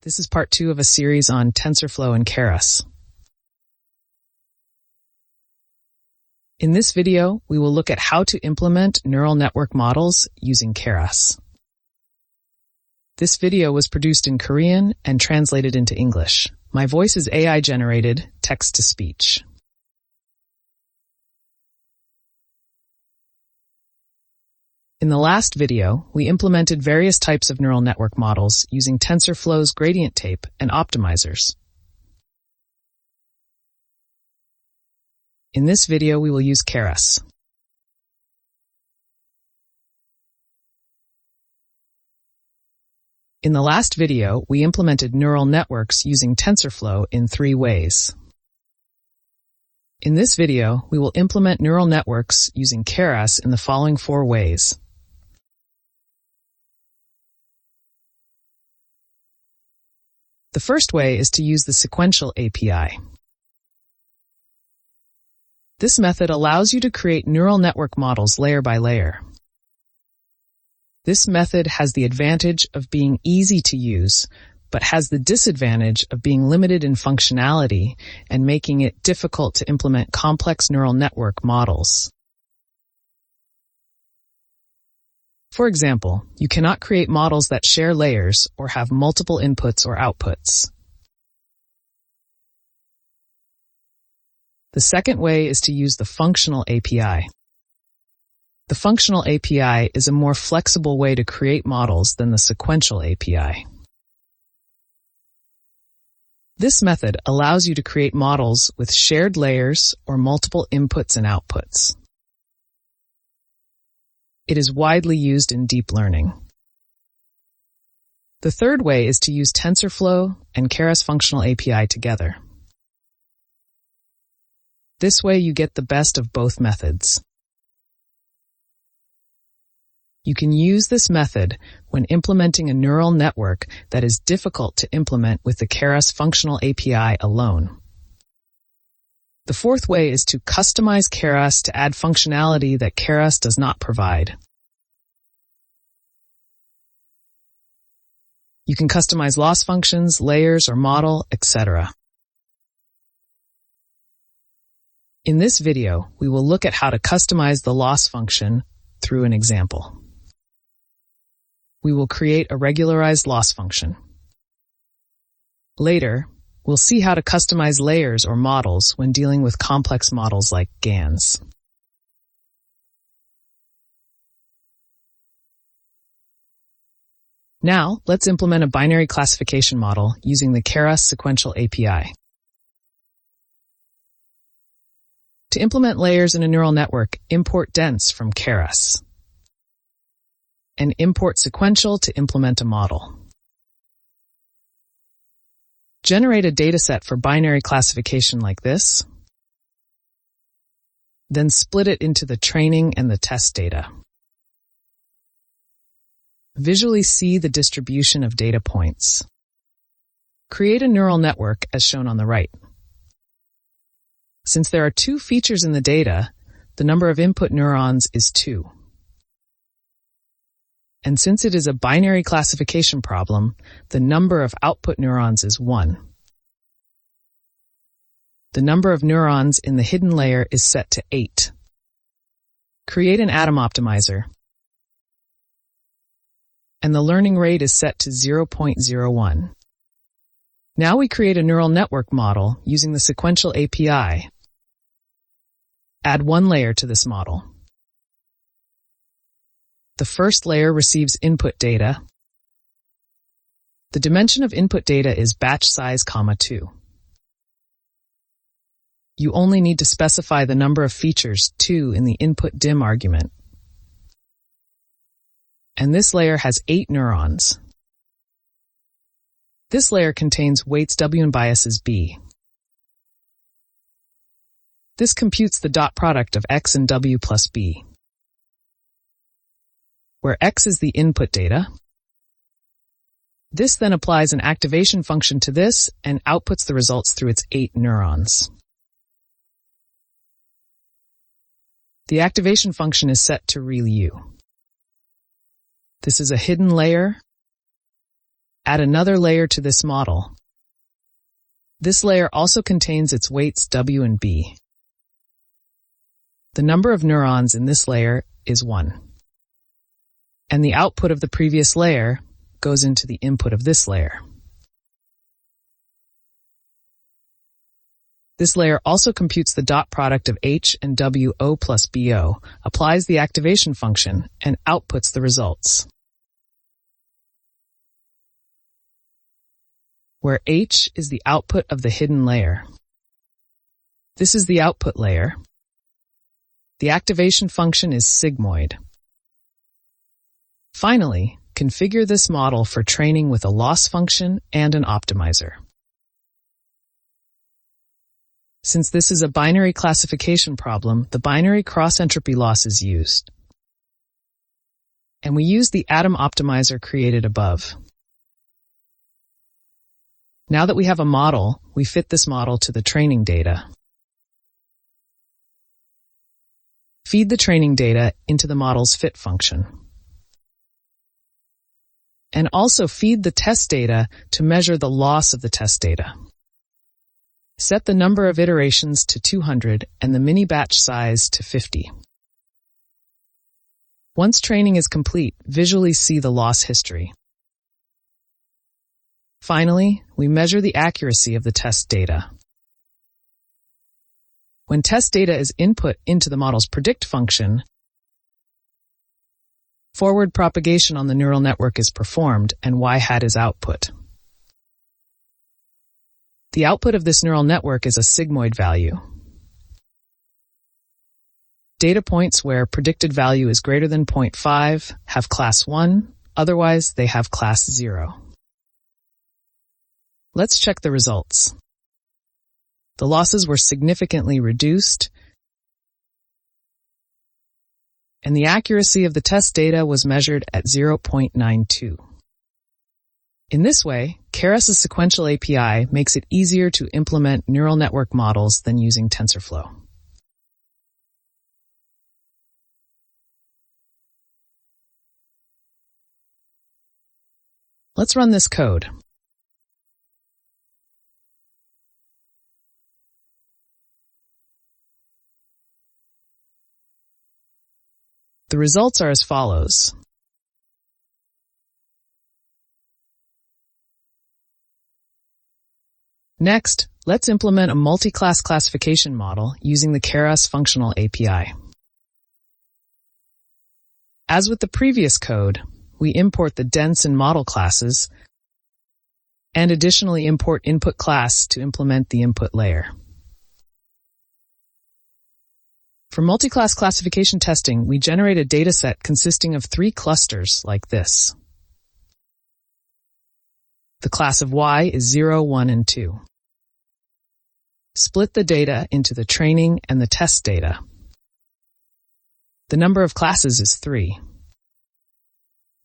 This is part 2 of a series on TensorFlow and Keras. In this video, we will look at how to implement neural network models using Keras. This video was produced in Korean and translated into English. My voice is AI-generated text-to-speech. In the last video, we implemented various types of neural network models using TensorFlow's GradientTape and optimizers. In this video, we will use Keras. In the last video, we implemented neural networks using TensorFlow in 3 ways. In this video, we will implement neural networks using Keras in the following 4 ways. The first way is to use the Sequential API. This method allows you to create neural network models layer by layer. This method has the advantage of being easy to use, but has the disadvantage of being limited in functionality and making it difficult to implement complex neural network models. For example, you cannot create models that share layers or have multiple inputs or outputs. The second way is to use the Functional API. The Functional API is a more flexible way to create models than the Sequential API. This method allows you to create models with shared layers or multiple inputs and outputs. It is widely used in deep learning. The third way is to use TensorFlow and Keras Functional API together. This way you get the best of both methods. You can use this method when implementing a neural network that is difficult to implement with the Keras Functional API alone. The fourth way is to customize Keras to add functionality that Keras does not provide. You can customize loss functions, layers, or model, etc. In this video, we will look at how to customize the loss function through an example. We will create a regularized loss function. Later, we'll see how to customize layers or models when dealing with complex models like GANs. Now, let's implement a binary classification model using the Keras Sequential API. To implement layers in a neural network, import dense from Keras, and import sequential to implement a model. Generate a dataset for binary classification like this, then split it into the training and the test data. Visually see the distribution of data points. Create a neural network as shown on the right. Since there are 2 features in the data, the number of input neurons is 2. And since it is a binary classification problem, the number of output neurons is 1. The number of neurons in the hidden layer is set to 8. Create an atom optimizer. And the learning rate is set to 0.01. Now we create a neural network model using the Sequential API. Add 1 layer to this model. The first layer receives input data. The dimension of input data is batch size, 2. You only need to specify the number of features, 2, in the input dim argument. And this layer has 8 neurons. This layer contains weights W and biases B. This computes the dot product of X and W plus B, where X is the input data. This then applies an activation function to this and outputs the results through its 8 neurons. The activation function is set to real U. This is a hidden layer. add another layer to this model. This layer also contains its weights W and B. The number of neurons in this layer is 1. And the output of the previous layer goes into the input of this layer. This layer also computes the dot product of H and WO plus BO, applies the activation function, and outputs the results. Where H is the output of the hidden layer. This is the output layer. The activation function is sigmoid. Finally, configure this model for training with a loss function and an optimizer. Since this is a binary classification problem, the binary cross-entropy loss is used. And we use the atom optimizer created above. Now that we have a model, we fit this model to the training data. Feed the training data into the model's fit function. And also feed the test data to measure the loss of the test data. Set the number of iterations to 200 and the mini-batch size to 50. Once training is complete, visually see the loss history. Finally, we measure the accuracy of the test data. When test data is input into the model's predict function, forward propagation on the neural network is performed and y-hat is output. The output of this neural network is a sigmoid value. Data points where predicted value is greater than 0.5 have class 1, otherwise they have class 0. Let's check the results. The losses were significantly reduced, and the accuracy of the test data was measured at 0.92. In this way, Keras' Sequential API makes it easier to implement neural network models than using TensorFlow. Let's run this code. The results are as follows. Next, let's implement a multi-class classification model using the Keras functional API. As with the previous code, we import the dense and model classes and additionally import input class to implement the input layer. For multi-class classification testing, we generate a dataset consisting of 3 clusters like this. The class of Y is 0, 1, and 2. Split the data into the training and the test data. The number of classes is 3.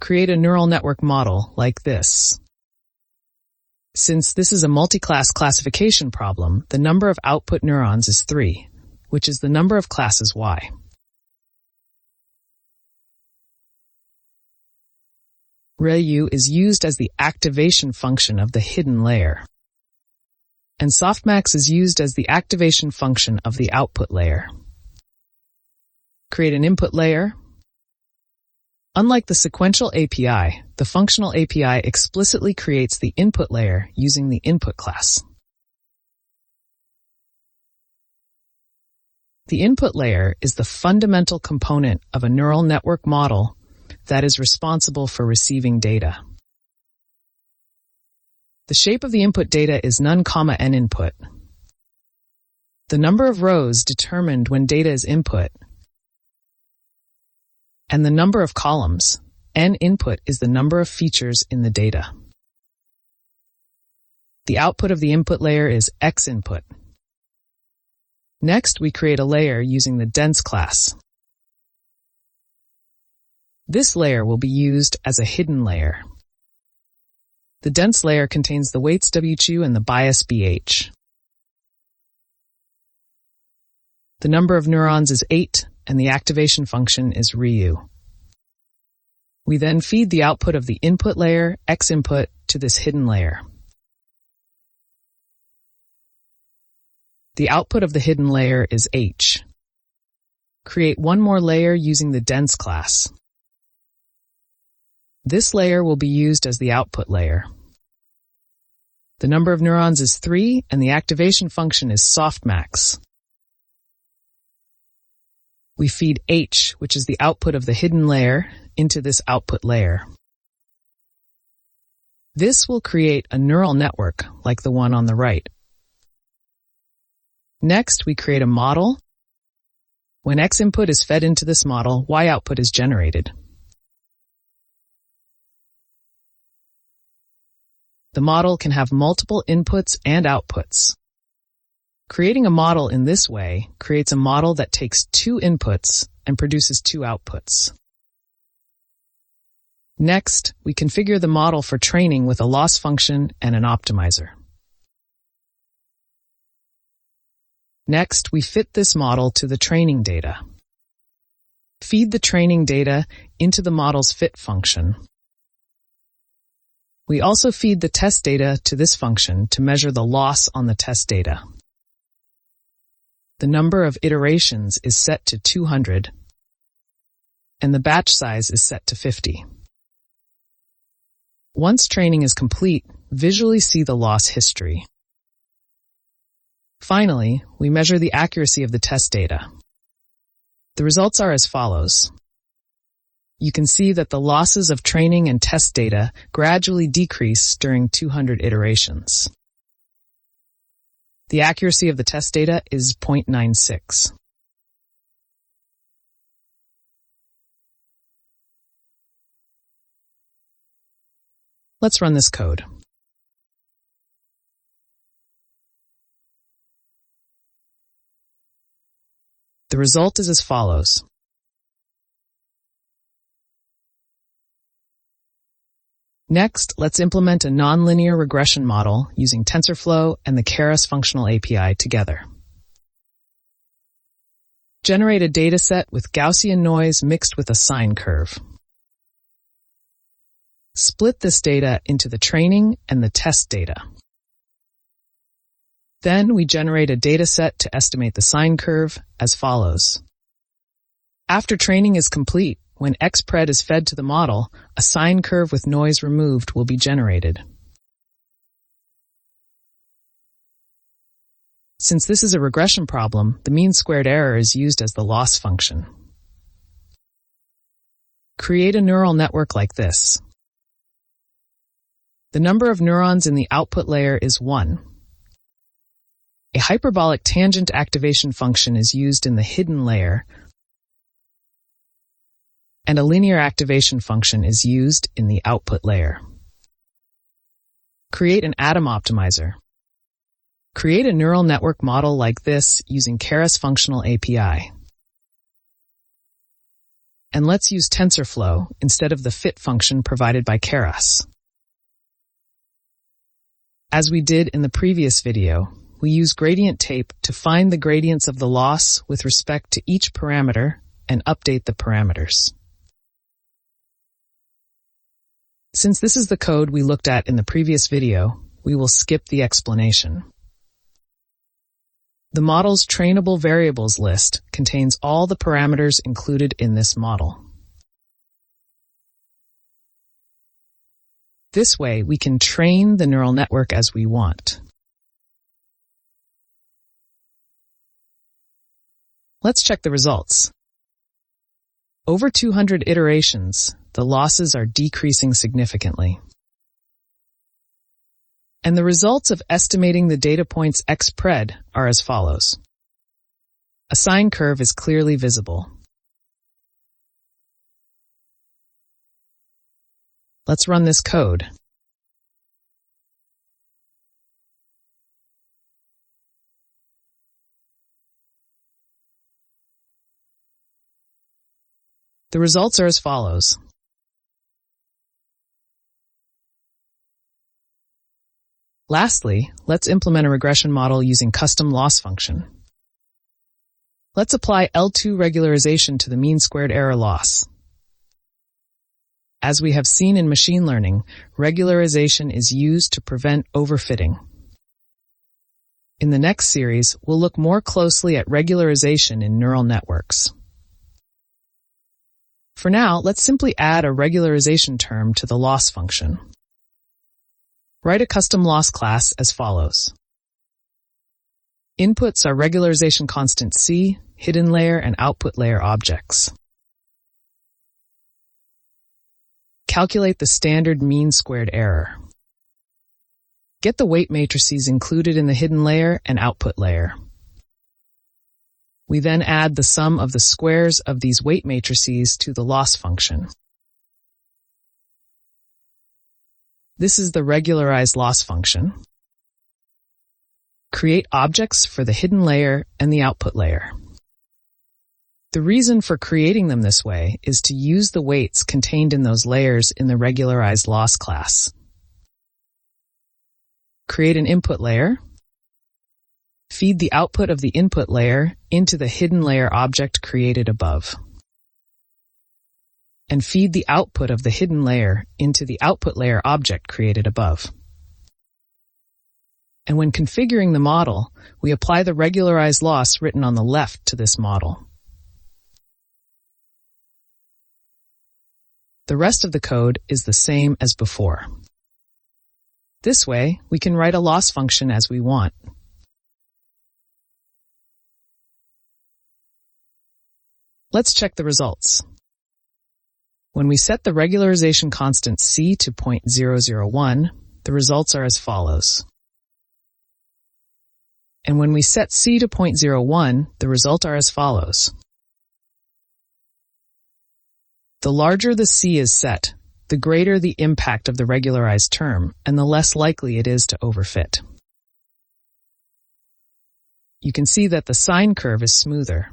Create a neural network model like this. Since this is a multi-class classification problem, the number of output neurons is 3. Which is the number of classes Y. ReU is used as the activation function of the hidden layer. And softmax is used as the activation function of the output layer. Create an input layer. Unlike the sequential API, the functional API explicitly creates the input layer using the input class. The input layer is the fundamental component of a neural network model that is responsible for receiving data. The shape of the input data is none, n input. The number of rows determined when data is input, and the number of columns, n input, is the number of features in the data. The output of the input layer is x input. Next, we create a layer using the dense class. This layer will be used as a hidden layer. The dense layer contains the weights WQ and the bias BH. The number of neurons is 8, and the activation function is ReU. We then feed the output of the input layer, X input, to this hidden layer. The output of the hidden layer is H. Create one more layer using the dense class. This layer will be used as the output layer. The number of neurons is 3, and the activation function is softmax. We feed H, which is the output of the hidden layer, into this output layer. This will create a neural network like the one on the right. Next, we create a model. When X input is fed into this model, Y output is generated. The model can have multiple inputs and outputs. Creating a model in this way creates a model that takes 2 inputs and produces 2 outputs. Next, we configure the model for training with a loss function and an optimizer. Next, we fit this model to the training data. Feed the training data into the model's fit function. We also feed the test data to this function to measure the loss on the test data. The number of iterations is set to 200, and the batch size is set to 50. Once training is complete, visually see the loss history. Finally, we measure the accuracy of the test data. The results are as follows. You can see that the losses of training and test data gradually decrease during 200 iterations. The accuracy of the test data is 0.96. Let's run this code. The result is as follows. Next, let's implement a nonlinear regression model using TensorFlow and the Keras functional API together. Generate a dataset with Gaussian noise mixed with a sine curve. Split this data into the training and the test data. Then we generate a dataset to estimate the sine curve as follows. After training is complete, when XPred is fed to the model, a sine curve with noise removed will be generated. Since this is a regression problem, the mean squared error is used as the loss function. Create a neural network like this. The number of neurons in the output layer is 1. A hyperbolic tangent activation function is used in the hidden layer, and a linear activation function is used in the output layer. Create an atom optimizer. Create a neural network model like this using Keras functional API. And let's use TensorFlow instead of the fit function provided by Keras. As we did in the previous video, we use GradientTape to find the gradients of the loss with respect to each parameter and update the parameters. Since this is the code we looked at in the previous video, we will skip the explanation. The model's trainable variables list contains all the parameters included in this model. This way, we can train the neural network as we want. Let's check the results. Over 200 iterations, the losses are decreasing significantly. And the results of estimating the data points XPred are as follows. A sine curve is clearly visible. Let's run this code. The results are as follows. Lastly, let's implement a regression model using custom loss function. Let's apply L2 regularization to the mean squared error loss. As we have seen in machine learning, regularization is used to prevent overfitting. In the next series, we'll look more closely at regularization in neural networks. For now, let's simply add a regularization term to the loss function. Write a custom loss class as follows. Inputs are regularization constant C, hidden layer, and output layer objects. Calculate the standard mean squared error. Get the weight matrices included in the hidden layer and output layer. We then add the sum of the squares of these weight matrices to the loss function. This is the regularized loss function. Create objects for the hidden layer and the output layer. The reason for creating them this way is to use the weights contained in those layers in the regularized loss class. Create an input layer. Feed the output of the input layer into the hidden layer object created above. And feed the output of the hidden layer into the output layer object created above. And when configuring the model, we apply the regularized loss written on the left to this model. The rest of the code is the same as before. This way, we can write a loss function as we want. Let's check the results. When we set the regularization constant C to 0.001, the results are as follows. And when we set C to 0.01, the results are as follows. The larger the C is set, the greater the impact of the regularized term, and the less likely it is to overfit. You can see that the sine curve is smoother.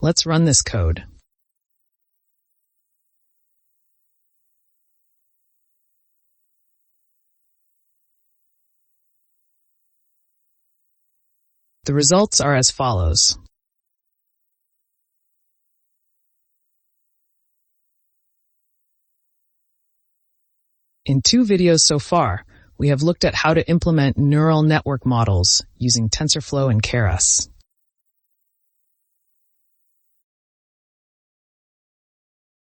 Let's run this code. The results are as follows. In 2 videos so far, we have looked at how to implement neural network models using TensorFlow and Keras.